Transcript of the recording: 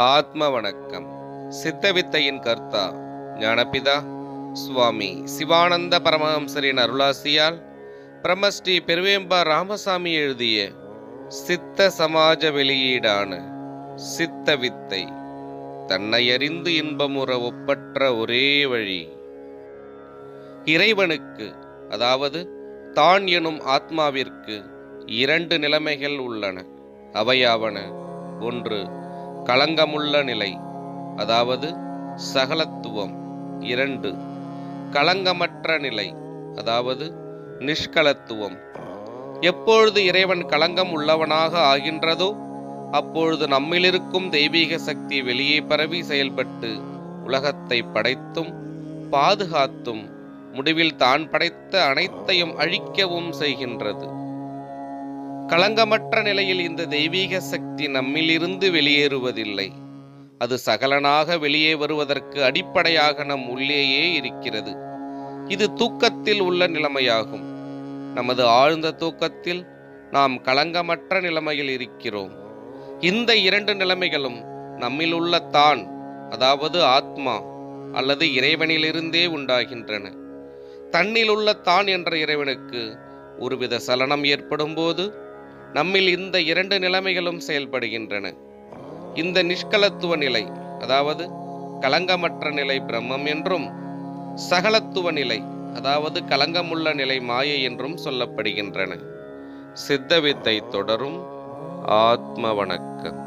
ஆத்ம வணக்கம். சித்தவித்தையின் கர்த்தா ஞானபிதா சுவாமி சிவானந்த பரமஹம்சரின் அருளாசியால் பிரம்மஸ்ரீ பெருவேம்பா ராமசாமி எழுதிய சித்த சமாஜ வெளியீடான சித்தவித்தை, தன்னையறிந்து இன்பமுற ஒப்பற்ற ஒரே வழி. இறைவனுக்கு, அதாவது தான் எனும் ஆத்மாவிற்கு இரண்டு நிலைமைகள் உள்ளன. அவையாவன: ஒன்று களங்கமுள்ள நிலை, அதாவது சகலத்துவம். இரண்டு களங்கமற்ற நிலை, அதாவது நிஷ்கலத்துவம். எப்பொழுது இறைவன் களங்கம் உள்ளவனாக ஆகின்றதோ அப்பொழுது நம்மிலிருக்கும் தெய்வீக சக்தி வெளியே பரவி செயல்பட்டு உலகத்தை படைத்தும் பாதுகாத்தும் முடிவில் தான் படைத்த அனைத்தையும் அழிக்கவும் செய்கின்றது. களங்கமற்ற நிலையில் இந்த தெய்வீக சக்தி நம்மிலிருந்து வெளியேறுவதில்லை. அது சகலனாக வெளியே வருவதற்கு அடிப்படையாக நம் உள்ளேயே இருக்கிறது. இது தூக்கத்தில் உள்ள நிலைமையாகும். நமது ஆழ்ந்த தூக்கத்தில் நாம் களங்கமற்ற நிலைமையில் இருக்கிறோம். இந்த இரண்டு நிலைமைகளும் நம்மில் உள்ள தான், அதாவது ஆத்மா அல்லது இறைவனிலிருந்தே உண்டாகின்றன. தன்னில் உள்ள தான் என்ற இறைவனுக்கு ஒருவித சலனம் ஏற்படும் போது நம்மில் இந்த இரண்டு நிலைமைகளும் செயல்படுகின்றன. இந்த நிஷ்கலத்துவ நிலை, அதாவது களங்கமற்ற நிலை பிரம்மம் என்றும், சகலத்துவ நிலை, அதாவது களங்கமுள்ள நிலை மாயை என்றும் சொல்லப்படுகின்றன. சித்தவித்தை தொடரும். ஆத்ம வணக்கம்.